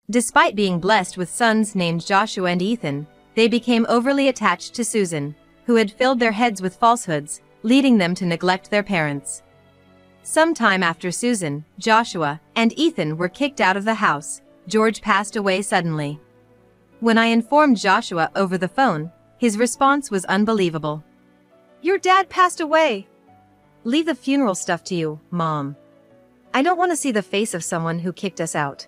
Despite being blessed with sons named Joshua and Ethan, they became overly attached to Susan, who had filled their heads with falsehoods, leading them to neglect their parents. Sometime after Susan, Joshua, and Ethan were kicked out of the house, George passed away suddenly. When I informed Joshua over the phone, his response was unbelievable. "Your dad passed away." "Leave the funeral stuff to you, Mom. I don't want to see the face of someone who kicked us out."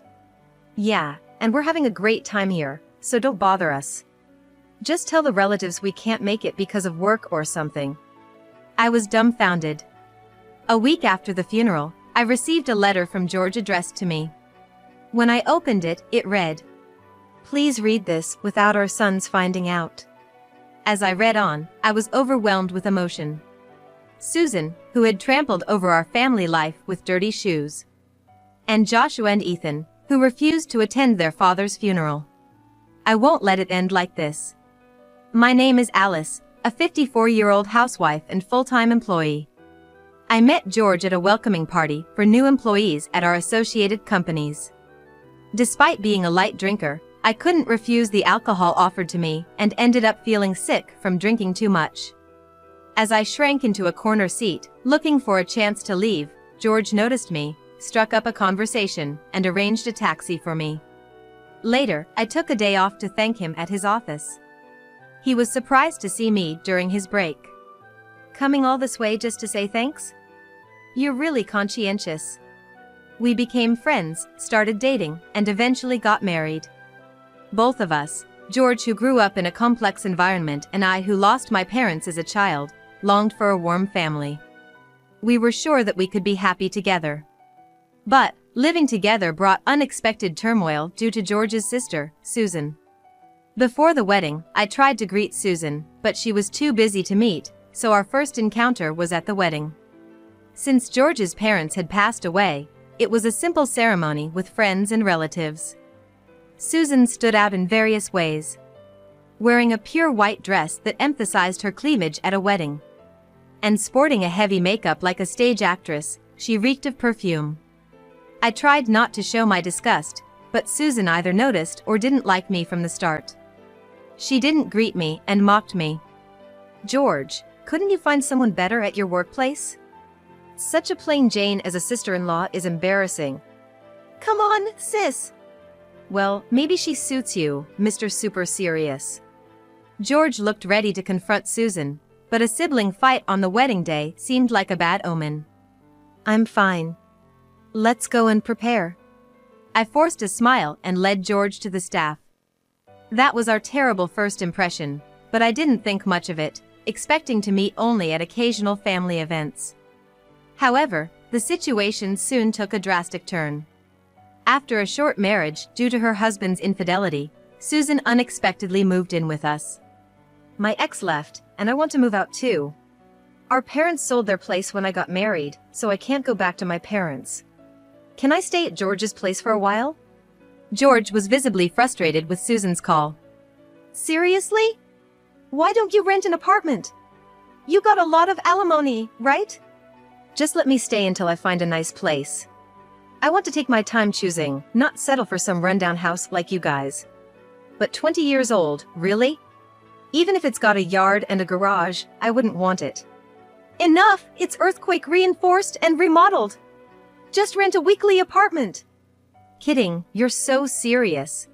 "Yeah, and we're having a great time here, so don't bother us. Just tell the relatives we can't make it because of work or something." I was dumbfounded. A week after the funeral, I received a letter from George addressed to me. When I opened it, it read, "Please read this without our sons finding out." As I read on, I was overwhelmed with emotion. Susan, who had trampled over our family life with dirty shoes. And Joshua and Ethan, who refused to attend their father's funeral. I won't let it end like this. My name is Alice, a 54-year-old housewife and full-time employee. I met George at a welcoming party for new employees at our associated companies. Despite being a light drinker, I couldn't refuse the alcohol offered to me and ended up feeling sick from drinking too much. As I shrank into a corner seat, looking for a chance to leave, George noticed me, struck up a conversation, and arranged a taxi for me. Later, I took a day off to thank him at his office. He was surprised to see me during his break. "Coming all this way just to say thanks? You're really conscientious." We became friends, started dating, and eventually got married. Both of us, George who grew up in a complex environment and I who lost my parents as a child, longed for a warm family. We were sure that we could be happy together. But, living together brought unexpected turmoil due to George's sister, Susan. Before the wedding, I tried to greet Susan, but she was too busy to meet, so our first encounter was at the wedding. Since George's parents had passed away, it was a simple ceremony with friends and relatives. Susan stood out in various ways. Wearing a pure white dress that emphasized her cleavage at a wedding. And sporting a heavy makeup like a stage actress, she reeked of perfume. I tried not to show my disgust, but Susan either noticed or didn't like me from the start. She didn't greet me and mocked me. "George, couldn't you find someone better at your workplace? Such a plain Jane as a sister-in-law is embarrassing." "Come on, sis." "Well, maybe she suits you, Mr. Super Serious." George looked ready to confront Susan, but a sibling fight on the wedding day seemed like a bad omen. "I'm fine. Let's go and prepare." I forced a smile and led George to the staff. That was our terrible first impression, but I didn't think much of it, expecting to meet only at occasional family events. However, the situation soon took a drastic turn. After a short marriage due to her husband's infidelity, Susan unexpectedly moved in with us. "My ex left, and I want to move out too. Our parents sold their place when I got married, so I can't go back to my parents. Can I stay at George's place for a while?" George was visibly frustrated with Susan's call. "Seriously? Why don't you rent an apartment? You got a lot of alimony, right? Just let me stay until I find a nice place. I want to take my time choosing, not settle for some rundown house like you guys." "But 20 years old, really? Even if it's got a yard and a garage, I wouldn't want it." "Enough! It's earthquake reinforced and remodeled. Just rent a weekly apartment." "Kidding, you're so serious."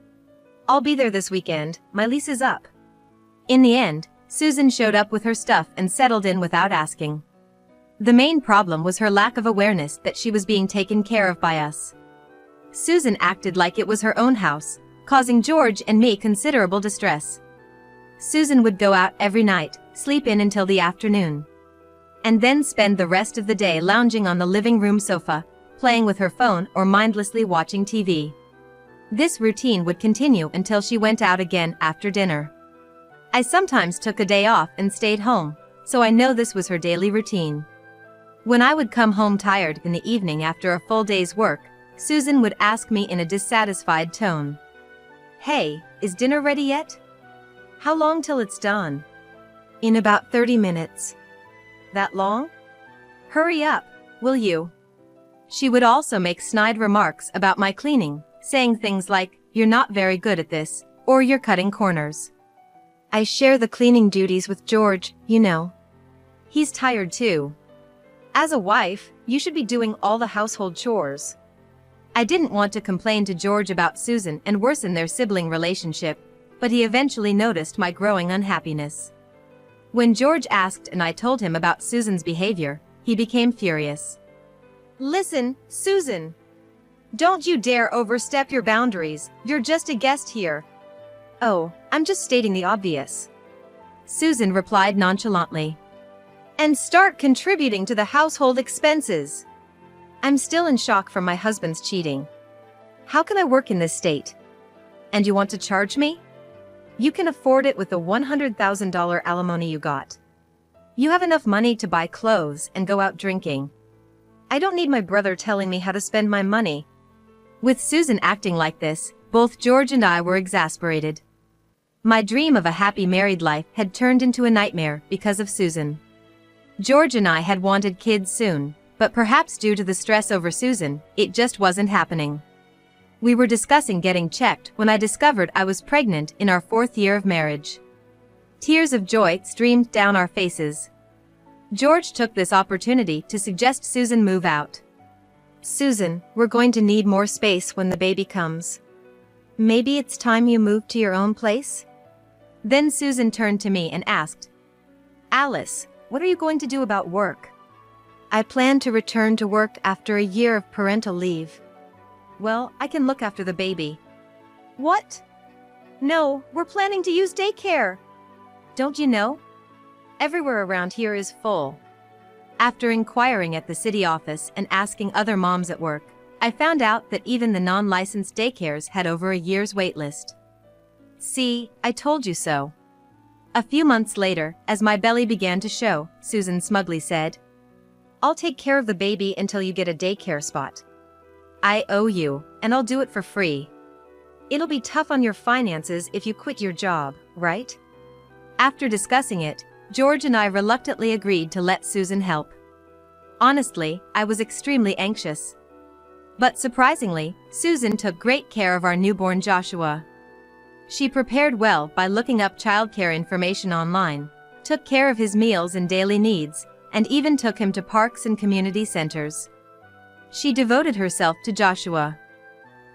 "I'll be there this weekend, my lease is up." In the end, Susan showed up with her stuff and settled in without asking. The main problem was her lack of awareness that she was being taken care of by us. Susan acted like it was her own house, causing George and me considerable distress. Susan would go out every night, sleep in until the afternoon, and then spend the rest of the day lounging on the living room sofa, playing with her phone or mindlessly watching TV. This routine would continue until she went out again after dinner. I sometimes took a day off and stayed home, so I know this was her daily routine. When I would come home tired in the evening after a full day's work, Susan would ask me in a dissatisfied tone, "Hey, is dinner ready yet? How long till it's done?" "In about 30 minutes. "That long? Hurry up, will you?" She would also make snide remarks about my cleaning, saying things like, you're not very good at this, or you're cutting corners. I share the cleaning duties with George, you know. He's tired too. As a wife, you should be doing all the household chores. I didn't want to complain to George about Susan and worsen their sibling relationship, but he eventually noticed my growing unhappiness. When George asked and I told him about Susan's behavior, he became furious. Listen, Susan. Don't you dare overstep your boundaries, you're just a guest here. Oh, I'm just stating the obvious. Susan replied nonchalantly. And start contributing to the household expenses. I'm still in shock from my husband's cheating. How can I work in this state? And you want to charge me? You can afford it with the $100,000 alimony you got. You have enough money to buy clothes and go out drinking. I don't need my brother telling me how to spend my money. With Susan acting like this, both George and I were exasperated. My dream of a happy married life had turned into a nightmare because of Susan. George and I had wanted kids soon, but perhaps due to the stress over Susan, it just wasn't happening. We were discussing getting checked when I discovered I was pregnant in our 4th year of marriage. Tears of joy streamed down our faces. George took this opportunity to suggest Susan move out. Susan, we're going to need more space when the baby comes. Maybe it's time you moved to your own place? Then Susan turned to me and asked, Alice, what are you going to do about work? I plan to return to work after a year of parental leave. Well, I can look after the baby. What? No, we're planning to use daycare. Don't you know? Everywhere around here is full. After inquiring at the city office and asking other moms at work, I found out that even the non-licensed daycares had over a year's wait list. See, I told you so. A few months later, as my belly began to show, Susan smugly said, I'll take care of the baby until you get a daycare spot. I owe you, and I'll do it for free. It'll be tough on your finances if you quit your job, right? After discussing it, George and I reluctantly agreed to let Susan help. Honestly, I was extremely anxious. But surprisingly, Susan took great care of our newborn Joshua. She prepared well by looking up childcare information online, took care of his meals and daily needs, and even took him to parks and community centers. She devoted herself to Joshua.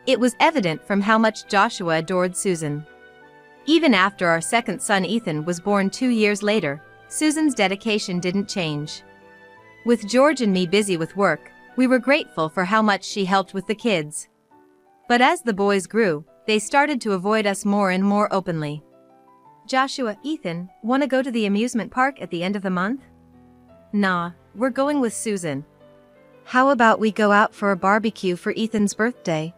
It was evident from how much Joshua adored Susan. Even after our second son Ethan was born 2 years later, Susan's dedication didn't change. With George and me busy with work, we were grateful for how much she helped with the kids. But as the boys grew, they started to avoid us more and more openly. Joshua, Ethan, wanna go to the amusement park at the end of the month? Nah, we're going with Susan. How about we go out for a barbecue for Ethan's birthday?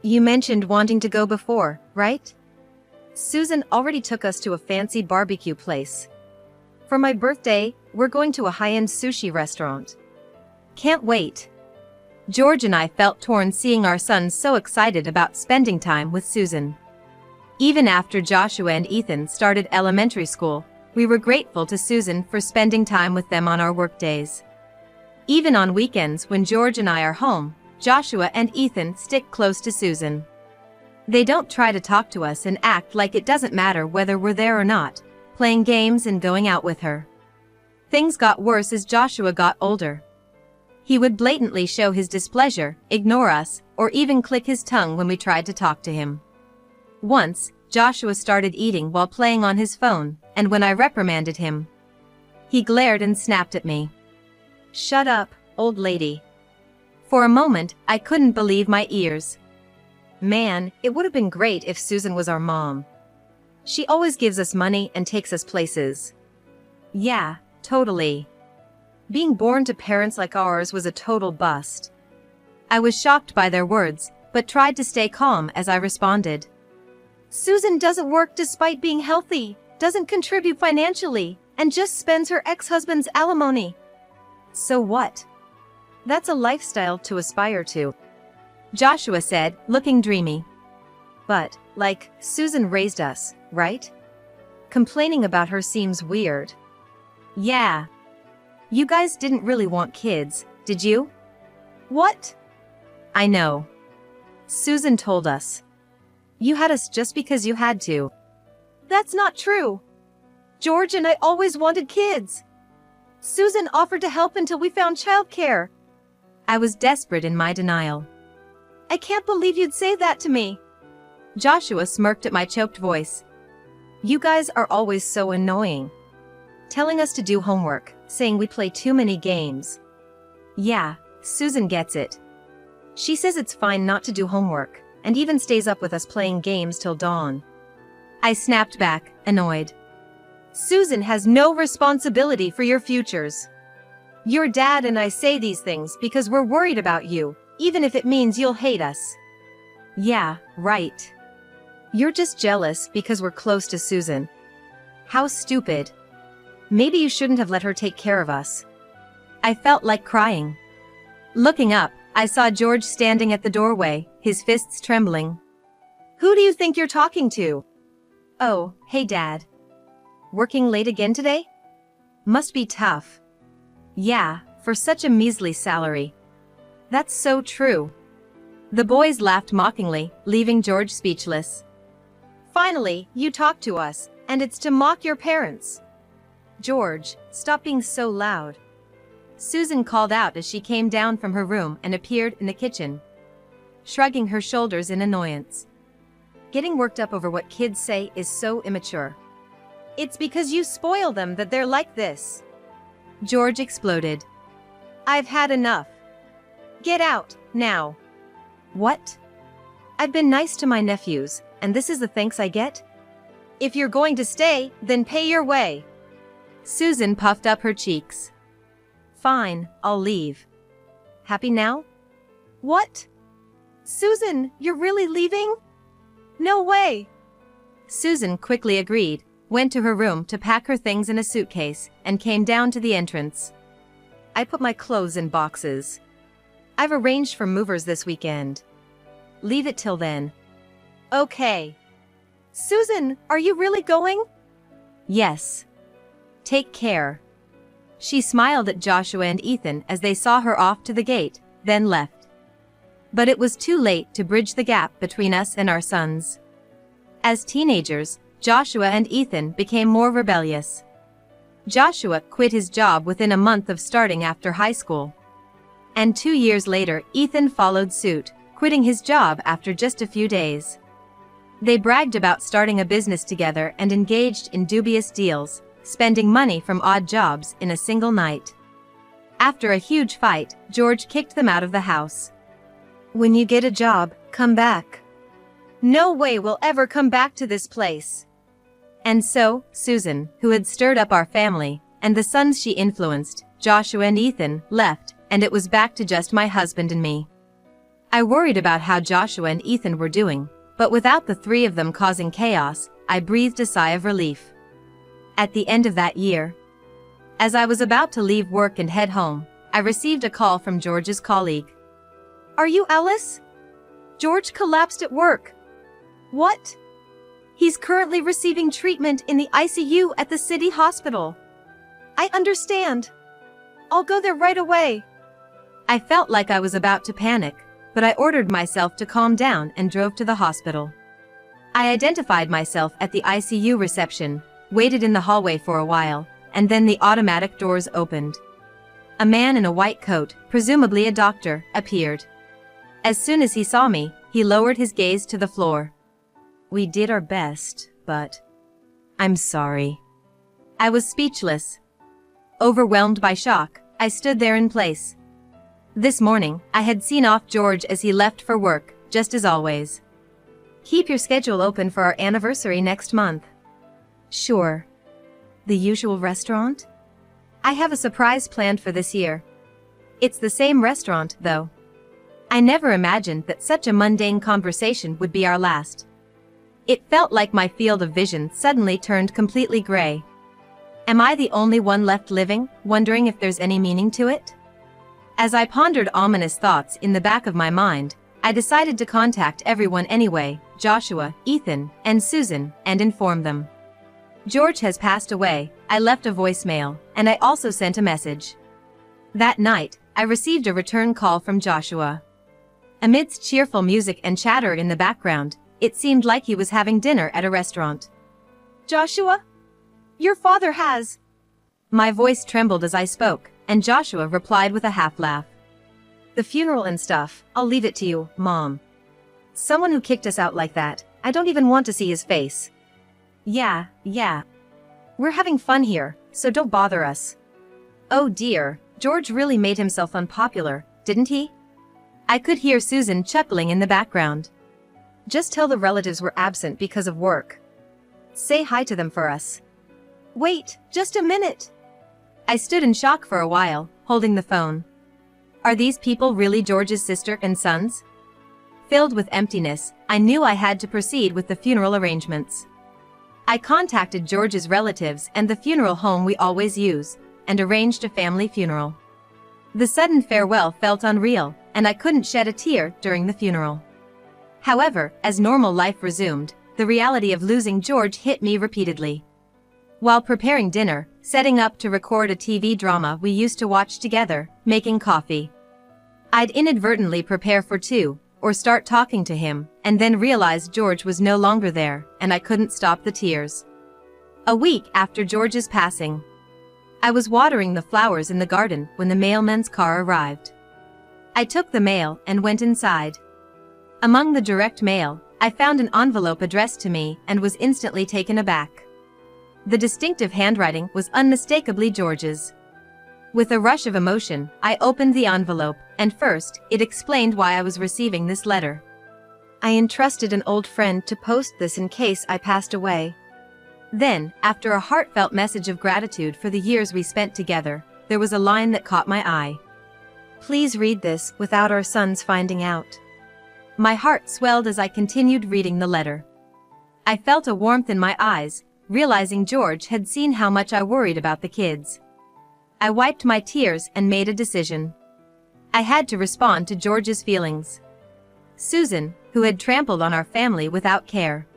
You mentioned wanting to go before, right? Susan already took us to a fancy barbecue place. For my birthday, we're going to a high-end sushi restaurant. Can't wait. George and I felt torn seeing our sons so excited about spending time with Susan. Even after Joshua and Ethan started elementary school, we were grateful to Susan for spending time with them on our workdays. Even on weekends when George and I are home, Joshua and Ethan stick close to Susan. They don't try to talk to us and act like it doesn't matter whether we're there or not, playing games and going out with her. Things got worse as Joshua got older. He would blatantly show his displeasure, ignore us, or even click his tongue when we tried to talk to him. Once, Joshua started eating while playing on his phone, and when I reprimanded him, he glared and snapped at me. Shut up, old lady. For a moment, I couldn't believe my ears. Man, it would have been great if Susan was our mom. She always gives us money and takes us places. Yeah, totally. Being born to parents like ours was a total bust. I was shocked by their words, but tried to stay calm as I responded. Susan doesn't work despite being healthy, doesn't contribute financially, and just spends her ex-husband's alimony. So what? That's a lifestyle to aspire to, Joshua said, looking dreamy. But, like, Susan raised us, right? Complaining about her seems weird. Yeah. You guys didn't really want kids, did you? What? I know. Susan told us. You had us just because you had to. That's not true. George and I always wanted kids. Susan offered to help until we found childcare. I was desperate in my denial. I can't believe you'd say that to me. Joshua smirked at my choked voice. You guys are always so annoying. Telling us to do homework, saying we play too many games. Yeah, Susan gets it. She says it's fine not to do homework, and even stays up with us playing games till dawn. I snapped back, annoyed. Susan has no responsibility for your futures. Your dad and I say these things because we're worried about you, even if it means you'll hate us. Yeah, right. You're just jealous because we're close to Susan. How stupid. Maybe you shouldn't have let her take care of us. I felt like crying. Looking up, I saw George standing at the doorway, his fists trembling. Who do you think you're talking to? Oh, hey Dad. Working late again today? Must be tough. Yeah, for such a measly salary. That's so true. The boys laughed mockingly, leaving George speechless. Finally, you talk to us, and it's to mock your parents. George, stop being so loud. Susan called out as she came down from her room and appeared in the kitchen, shrugging her shoulders in annoyance. Getting worked up over what kids say is so immature. It's because you spoil them that they're like this. George exploded. I've had enough. Get out, now. What? I've been nice to my nephews, and this is the thanks I get? If you're going to stay, then pay your way. Susan puffed up her cheeks. Fine, I'll leave. Happy now? What? Susan, you're really leaving? No way. Susan quickly agreed, went to her room to pack her things in a suitcase, and came down to the entrance. I put my clothes in boxes. I've arranged for movers this weekend. Leave it till then. Okay. Susan, are you really going? Yes. Take care. She smiled at Joshua and Ethan as they saw her off to the gate, then left. But it was too late to bridge the gap between us and our sons. As teenagers, Joshua and Ethan became more rebellious. Joshua quit his job within a month of starting after high school. And 2 years later, Ethan followed suit, quitting his job after just a few days. They bragged about starting a business together and engaged in dubious deals, spending money from odd jobs in a single night. After a huge fight, George kicked them out of the house. When you get a job, come back. No way we'll ever come back to this place. And so, Susan, who had stirred up our family, and the sons she influenced, Joshua and Ethan, left, and it was back to just my husband and me. I worried about how Joshua and Ethan were doing, but without the three of them causing chaos, I breathed a sigh of relief. At the end of that year, as I was about to leave work and head home, I received a call from George's colleague. Are you Alice? George collapsed at work. What? He's currently receiving treatment in the ICU at the city hospital. I understand. I'll go there right away. I felt like I was about to panic, but I ordered myself to calm down and drove to the hospital. I identified myself at the ICU reception, waited in the hallway for a while, and then the automatic doors opened. A man in a white coat, presumably a doctor, appeared. As soon as he saw me, he lowered his gaze to the floor. We did our best, but I'm sorry. I was speechless. Overwhelmed by shock, I stood there in place. This morning, I had seen off George as he left for work, just as always. Keep your schedule open for our anniversary next month. Sure. The usual restaurant? I have a surprise planned for this year. It's the same restaurant, though. I never imagined that such a mundane conversation would be our last. It felt like my field of vision suddenly turned completely gray. Am I the only one left living, wondering if there's any meaning to it? As I pondered ominous thoughts in the back of my mind, I decided to contact everyone anyway, Joshua, Ethan, and Susan, and inform them. George has passed away. I left a voicemail, and I also sent a message. That night, I received a return call from Joshua. Amidst cheerful music and chatter in the background, It seemed like he was having dinner at a restaurant. "Joshua? Your father has..." My voice trembled as I spoke, and Joshua replied with a half laugh. "The funeral and stuff, I'll leave it to you, Mom. Someone who kicked us out like that, I don't even want to see his face. Yeah. We're having fun here, so don't bother us." Oh dear, George really made himself unpopular, didn't he? I could hear Susan chuckling in the background. "Just tell the relatives we're absent because of work. Say hi to them for us." "Wait, just a minute." I stood in shock for a while, holding the phone. Are these people really George's sister and sons? Filled with emptiness, I knew I had to proceed with the funeral arrangements. I contacted George's relatives and the funeral home we always use, and arranged a family funeral. The sudden farewell felt unreal, and I couldn't shed a tear during the funeral. However, as normal life resumed, the reality of losing George hit me repeatedly. While preparing dinner, setting up to record a TV drama we used to watch together, making coffee, I'd inadvertently prepare for two, or start talking to him, and then realize George was no longer there, and I couldn't stop the tears. A week after George's passing, I was watering the flowers in the garden when the mailman's car arrived. I took the mail and went inside. Among the direct mail, I found an envelope addressed to me and was instantly taken aback. The distinctive handwriting was unmistakably George's. With a rush of emotion, I opened the envelope, and first, it explained why I was receiving this letter. "I entrusted an old friend to post this in case I passed away." Then, after a heartfelt message of gratitude for the years we spent together, there was a line that caught my eye. "Please read this without our sons finding out." My heart swelled as I continued reading the letter. I felt a warmth in my eyes, realizing George had seen how much I worried about the kids. I wiped my tears and made a decision. I had to respond to George's feelings. Susan, who had trampled on our family without care.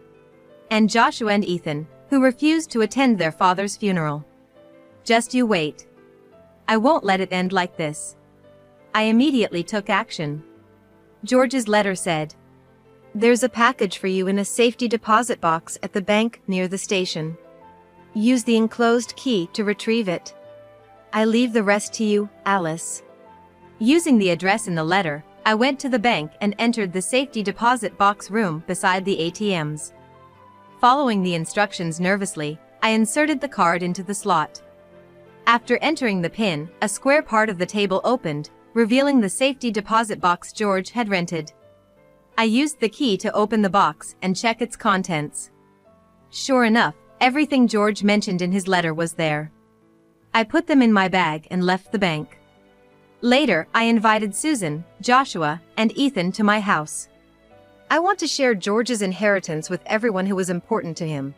And Joshua and Ethan, who refused to attend their father's funeral. Just you wait. I won't let it end like this. I immediately took action. George's letter said, "There's a package for you in a safety deposit box at the bank near the station. Use the enclosed key to retrieve it. I leave the rest to you, Alice." Using the address in the letter, I went to the bank and entered the safety deposit box room beside the ATMs. Following the instructions nervously, I inserted the card into the slot. After entering the PIN, a square part of the table opened, revealing the safety deposit box George had rented. I used the key to open the box and check its contents. Sure enough, everything George mentioned in his letter was there. I put them in my bag and left the bank. Later, I invited Susan, Joshua, and Ethan to my house. I want to share George's inheritance with everyone who was important to him.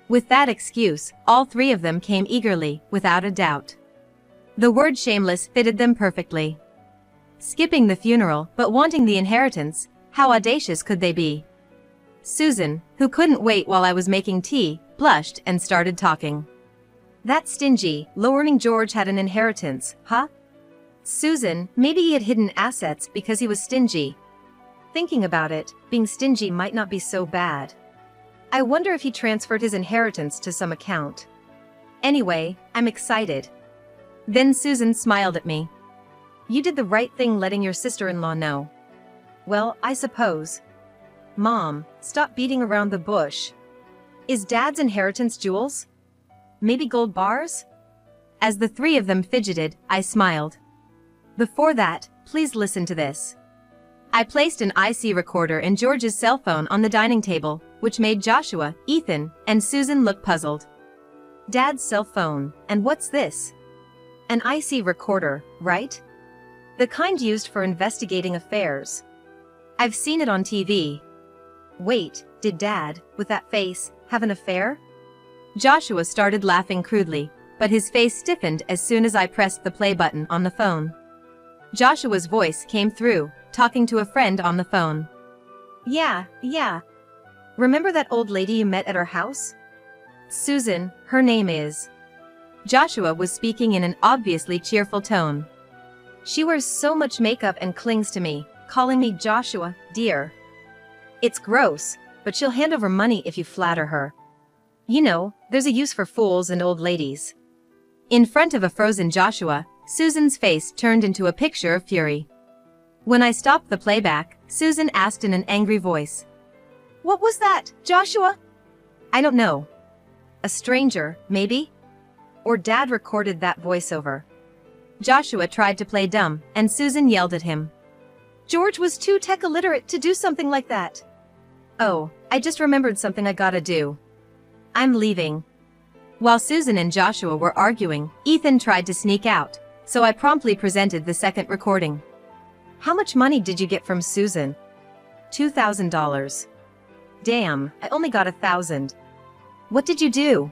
With that excuse, all three of them came eagerly, without a doubt. The word shameless fitted them perfectly. Skipping the funeral, but wanting the inheritance, how audacious could they be? Susan, who couldn't wait while I was making tea, blushed and started talking. "That's stingy, lowering George had an inheritance, huh?" "Susan, maybe he had hidden assets because he was stingy. Thinking about it, being stingy might not be so bad. I wonder if he transferred his inheritance to some account. Anyway, I'm excited." Then Susan smiled at me. "You did the right thing letting your sister-in-law know." "Well, I suppose." "Mom, stop beating around the bush. Is Dad's inheritance jewels? Maybe gold bars?" As the three of them fidgeted, I smiled. "Before that, please listen to this." I placed an IC recorder in George's cell phone on the dining table, which made Joshua, Ethan, and Susan look puzzled. "Dad's cell phone, and what's this?" "An IC recorder, right? The kind used for investigating affairs. I've seen it on TV. Wait, did Dad, with that face, have an affair?" Joshua started laughing crudely, but his face stiffened as soon as I pressed the play button on the phone. Joshua's voice came through, talking to a friend on the phone. Yeah. Remember that old lady you met at our house? Susan, her name is." Joshua was speaking in an obviously cheerful tone. "She wears so much makeup and clings to me, calling me Joshua, dear. It's gross. but she'll hand over money if you flatter her. You know, there's a use for fools and old ladies. In front of a frozen Joshua, Susan's face turned into a picture of fury. When I stopped the playback, Susan asked in an angry voice, "What was that, Joshua?" "I don't know. A stranger, maybe? Or Dad recorded that voiceover." Joshua tried to play dumb, and Susan yelled at him. "George was too tech illiterate to do something like that." "Oh, I just remembered something I gotta do. I'm leaving." While Susan and Joshua were arguing, Ethan tried to sneak out, so I promptly presented the second recording. "How much money did you get from Susan?" $2,000. "Damn, I only got 1,000. What did you do?"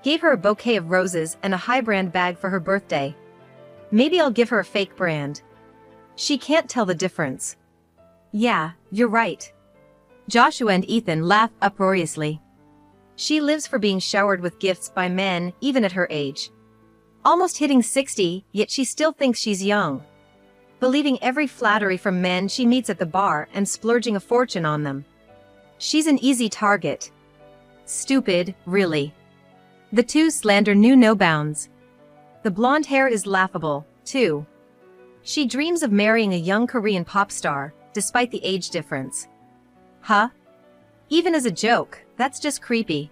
"Gave her a bouquet of roses and a high-brand bag for her birthday. Maybe I'll give her a fake brand. She can't tell the difference." "Yeah, you're right." Joshua and Ethan laughed uproariously. "She lives for being showered with gifts by men, even at her age. Almost hitting 60, yet she still thinks she's young. Believing every flattery from men she meets at the bar and splurging a fortune on them. She's an easy target. Stupid, really." The two slander knew no bounds. The blonde hair is laughable, too. She dreams of marrying a young Korean pop star, despite the age difference. Huh? Even as a joke, that's just creepy.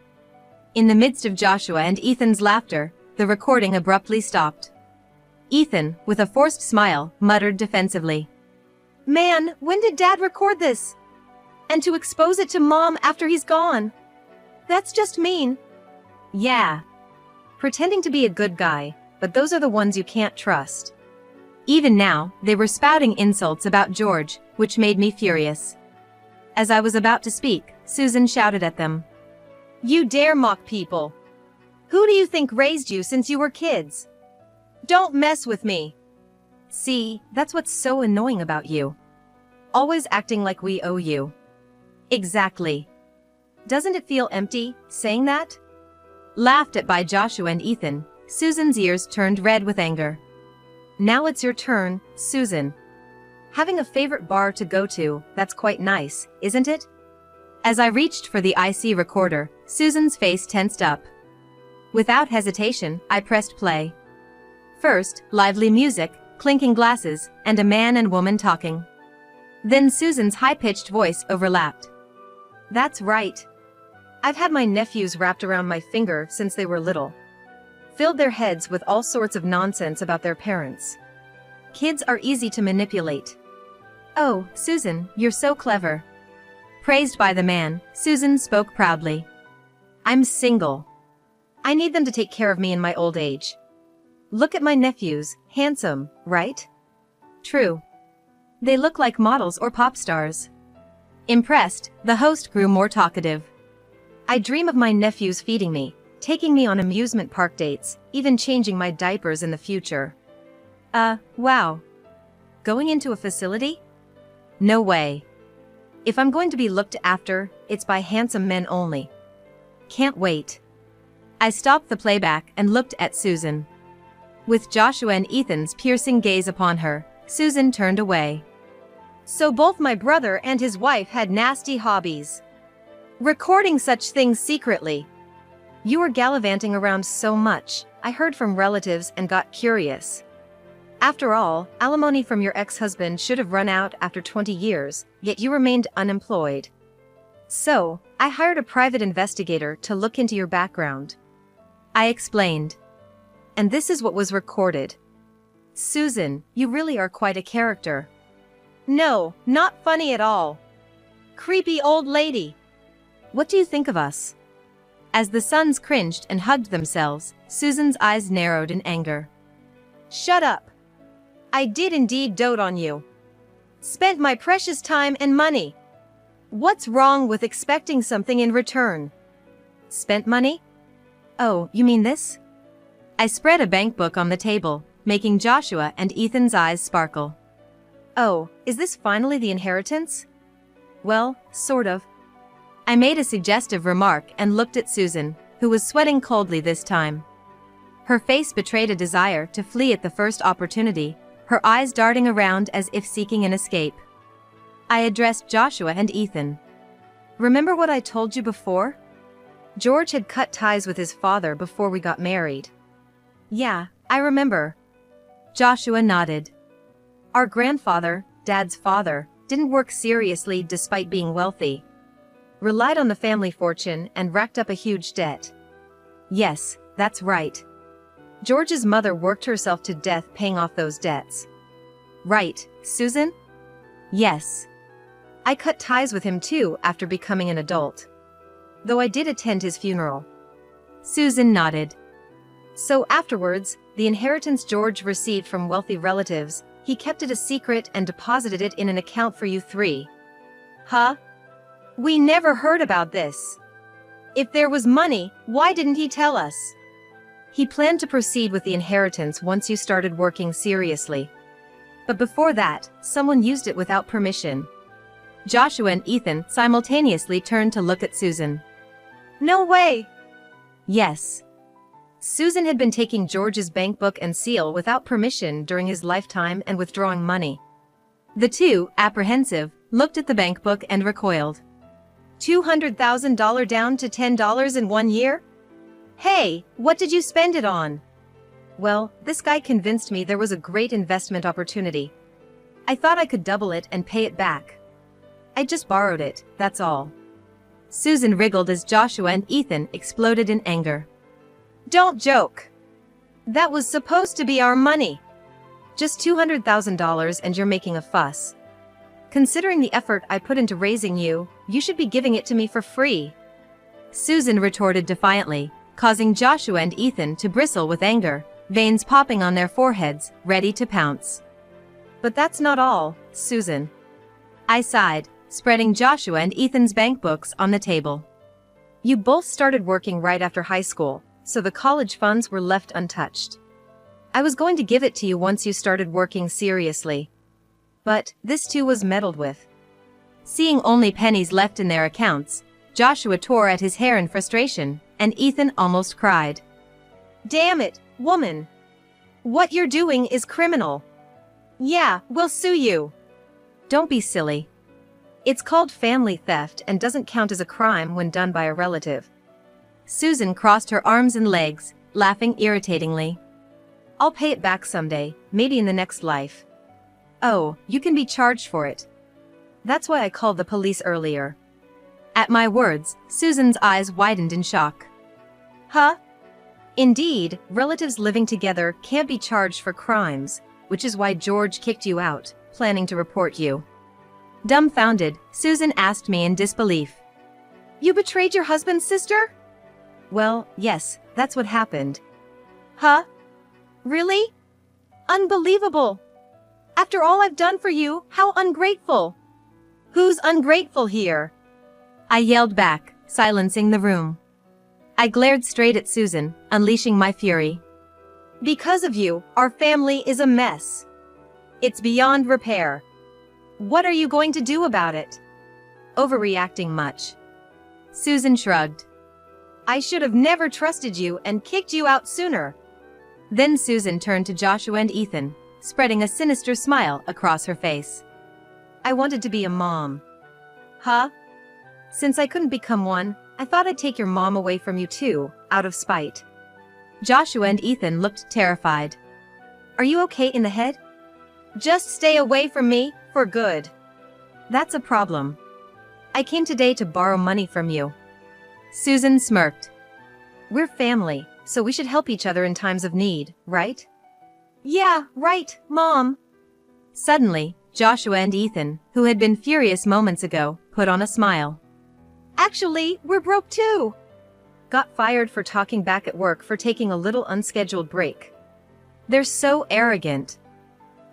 In the midst of Joshua and Ethan's laughter, the recording abruptly stopped. Ethan, with a forced smile, muttered defensively, "Man, when did Dad record this? And to expose it to Mom after he's gone? That's just mean." "Yeah. Pretending to be a good guy, but those are the ones you can't trust." Even now, they were spouting insults about George, which made me furious. As I was about to speak, Susan shouted at them, "You dare mock people? Who do you think raised you since you were kids? Don't mess with me." "See, that's what's so annoying about you. Always acting like we owe you." "Exactly. Doesn't it feel empty, saying that?" Laughed at by Joshua and Ethan, Susan's ears turned red with anger. "Now it's your turn, Susan. Having a favorite bar to go to, that's quite nice, isn't it?" As I reached for the IC recorder, Susan's face tensed up. Without hesitation, I pressed play. First, lively music, clinking glasses, and a man and woman talking. Then Susan's high-pitched voice overlapped. "That's right. I've had my nephews wrapped around my finger since they were little. Filled their heads with all sorts of nonsense about their parents. Kids are easy to manipulate." "Oh, Susan, you're so clever." Praised by the man, Susan spoke proudly. "I'm single. I need them to take care of me in my old age. Look at my nephews, handsome, right?" "True. They look like models or pop stars." Impressed, the host grew more talkative. "I dream of my nephews feeding me, taking me on amusement park dates, even changing my diapers in the future." Wow. Going into a facility? No way. If I'm going to be looked after, it's by handsome men only. Can't wait." I stopped the playback and looked at Susan. With Joshua and Ethan's piercing gaze upon her, Susan turned away. "So both my brother and his wife had nasty hobbies. Recording such things secretly. You were gallivanting around so much, I heard from relatives and got curious. After all, alimony from your ex-husband should have run out after 20 years, yet you remained unemployed. So, I hired a private investigator to look into your background." I explained. "And this is what was recorded." "Susan, you really are quite a character." "No, not funny at all. Creepy old lady." "What do you think of us?" As the sons cringed and hugged themselves, Susan's eyes narrowed in anger. "Shut up. I did indeed dote on you. Spent my precious time and money. What's wrong with expecting something in return?" "Spent money? Oh, you mean this?" I spread a bank book on the table, making Joshua and Ethan's eyes sparkle. "Oh, is this finally the inheritance?" "Well, sort of." I made a suggestive remark and looked at Susan, who was sweating coldly this time. Her face betrayed a desire to flee at the first opportunity, her eyes darting around as if seeking an escape. I addressed Joshua and Ethan. Remember what I told you before? George had cut ties with his father before we got married. Yeah, I remember. Joshua nodded. Our grandfather, Dad's father, didn't work seriously despite being wealthy. Relied on the family fortune and racked up a huge debt. Yes, that's right. George's mother worked herself to death paying off those debts. Right, Susan? Yes. I cut ties with him too after becoming an adult. Though I did attend his funeral. Susan nodded. So afterwards, the inheritance George received from wealthy relatives, he kept it a secret and deposited it in an account for you three. Huh? We never heard about this. If there was money, why didn't he tell us? He planned to proceed with the inheritance once you started working seriously. But before that, someone used it without permission. Joshua and Ethan simultaneously turned to look at Susan. No way! Yes. Susan had been taking George's bank book and seal without permission during his lifetime and withdrawing money. The two, apprehensive, looked at the bank book and recoiled. $200,000 down to $10 in 1 year? Hey, what did you spend it on? Well, this guy convinced me there was a great investment opportunity. I thought I could double it and pay it back. I just borrowed it, that's all. Susan wriggled as Joshua and Ethan exploded in anger. Don't joke. That was supposed to be our money. Just $200,000 and you're making a fuss. Considering the effort I put into raising you, you should be giving it to me for free. Susan retorted defiantly, causing Joshua and Ethan to bristle with anger, veins popping on their foreheads, ready to pounce. But that's not all, Susan. I sighed, spreading Joshua and Ethan's bank books on the table. You both started working right after high school, so the college funds were left untouched. I was going to give it to you once you started working seriously. But this too was meddled with. Seeing only pennies left in their accounts, Joshua tore at his hair in frustration, and Ethan almost cried. Damn it, woman! What you're doing is criminal. Yeah, we'll sue you. Don't be silly. It's called family theft and doesn't count as a crime when done by a relative. Susan crossed her arms and legs, laughing irritatingly. I'll pay it back someday, maybe in the next life. Oh, you can be charged for it. That's why I called the police earlier. At my words, Susan's eyes widened in shock. Huh? Indeed, relatives living together can't be charged for crimes, which is why George kicked you out, planning to report you. Dumbfounded, Susan asked me in disbelief. You betrayed your husband's sister? Well, yes, that's what happened. Huh? Really? Unbelievable! After all I've done for you, how ungrateful! Who's ungrateful here? I yelled back, silencing the room. I glared straight at Susan, unleashing my fury. Because of you, our family is a mess. It's beyond repair. What are you going to do about it? Overreacting much. Susan shrugged. I should have never trusted you and kicked you out sooner. Then Susan turned to Joshua and Ethan, spreading a sinister smile across her face. I wanted to be a mom. Huh? Since I couldn't become one, I thought I'd take your mom away from you too, out of spite. Joshua and Ethan looked terrified. Are you okay in the head? Just stay away from me, for good. That's a problem. I came today to borrow money from you. Susan smirked. We're family, so we should help each other in times of need, right? Yeah, right, Mom. Suddenly, Joshua and Ethan, who had been furious moments ago, put on a smile. Actually, we're broke too. Got fired for talking back at work for taking a little unscheduled break. They're so arrogant.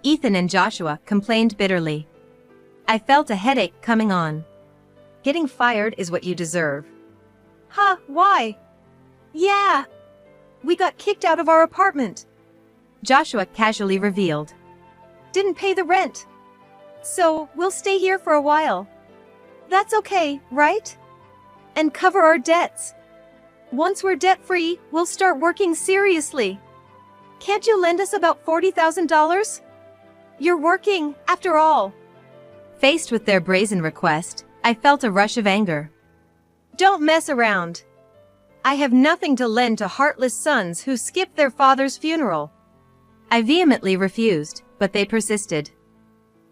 Ethan and Joshua complained bitterly. I felt a headache coming on. Getting fired is what you deserve. Huh, why? Yeah. We got kicked out of our apartment. Joshua casually revealed. Didn't pay the rent. So, we'll stay here for a while. That's okay, right? And cover our debts. Once we're debt-free, we'll start working seriously. Can't you lend us about $40,000? You're working, after all. Faced with their brazen request, I felt a rush of anger. Don't mess around. I have nothing to lend to heartless sons who skip their father's funeral. I vehemently refused, but they persisted.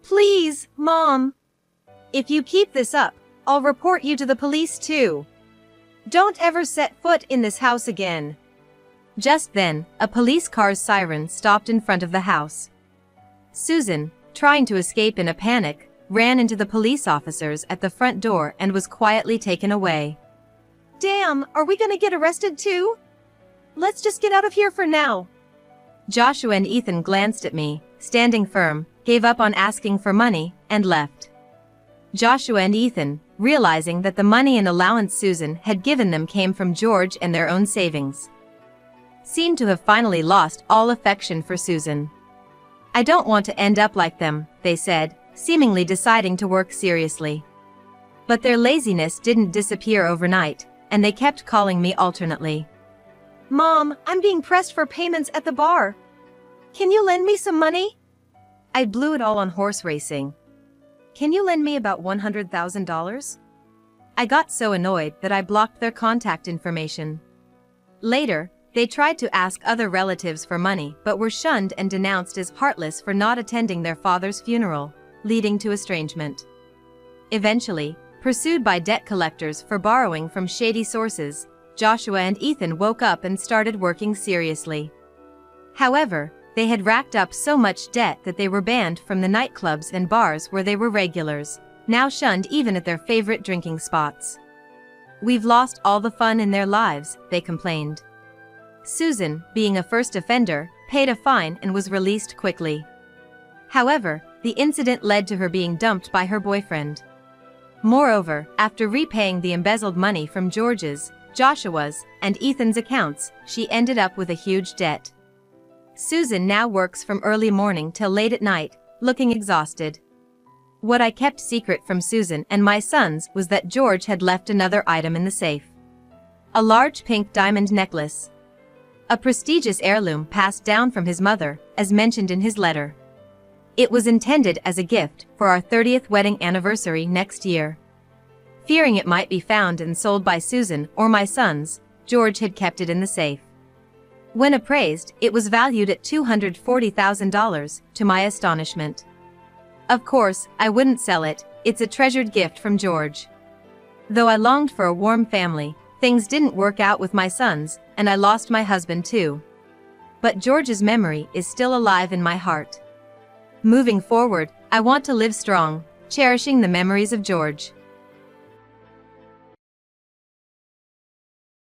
Please, Mom. If you keep this up, I'll report you to the police too. Don't ever set foot in this house again. Just then, a police car's siren stopped in front of the house. Susan, trying to escape in a panic, ran into the police officers at the front door and was quietly taken away. Damn, are we gonna get arrested too? Let's just get out of here for now. Joshua and Ethan glanced at me, standing firm, gave up on asking for money, and left. Joshua and Ethan, realizing that the money and allowance Susan had given them came from George and their own savings, seemed to have finally lost all affection for Susan. I don't want to end up like them, they said, seemingly deciding to work seriously. But their laziness didn't disappear overnight, and they kept calling me alternately. Mom, I'm being pressed for payments at the bar. Can you lend me some money? I blew it all on horse racing. Can you lend me about $100,000? I got so annoyed that I blocked their contact information. Later, they tried to ask other relatives for money but were shunned and denounced as heartless for not attending their father's funeral, leading to estrangement. Eventually, pursued by debt collectors for borrowing from shady sources, Joshua and Ethan woke up and started working seriously. However, they had racked up so much debt that they were banned from the nightclubs and bars where they were regulars, now shunned even at their favorite drinking spots. We've lost all the fun in their lives, they complained. Susan, being a first offender, paid a fine and was released quickly. However, the incident led to her being dumped by her boyfriend. Moreover, after repaying the embezzled money from George's, Joshua's, and Ethan's accounts, she ended up with a huge debt. Susan now works from early morning till late at night, looking exhausted. What I kept secret from Susan and my sons was that George had left another item in the safe. A large pink diamond necklace. A prestigious heirloom passed down from his mother, as mentioned in his letter. It was intended as a gift for our 30th wedding anniversary next year. Fearing it might be found and sold by Susan or my sons, George had kept it in the safe. When appraised, it was valued at $240,000, to my astonishment. Of course, I wouldn't sell it, it's a treasured gift from George. Though I longed for a warm family, things didn't work out with my sons, and I lost my husband too. But George's memory is still alive in my heart. Moving forward, I want to live strong, cherishing the memories of George.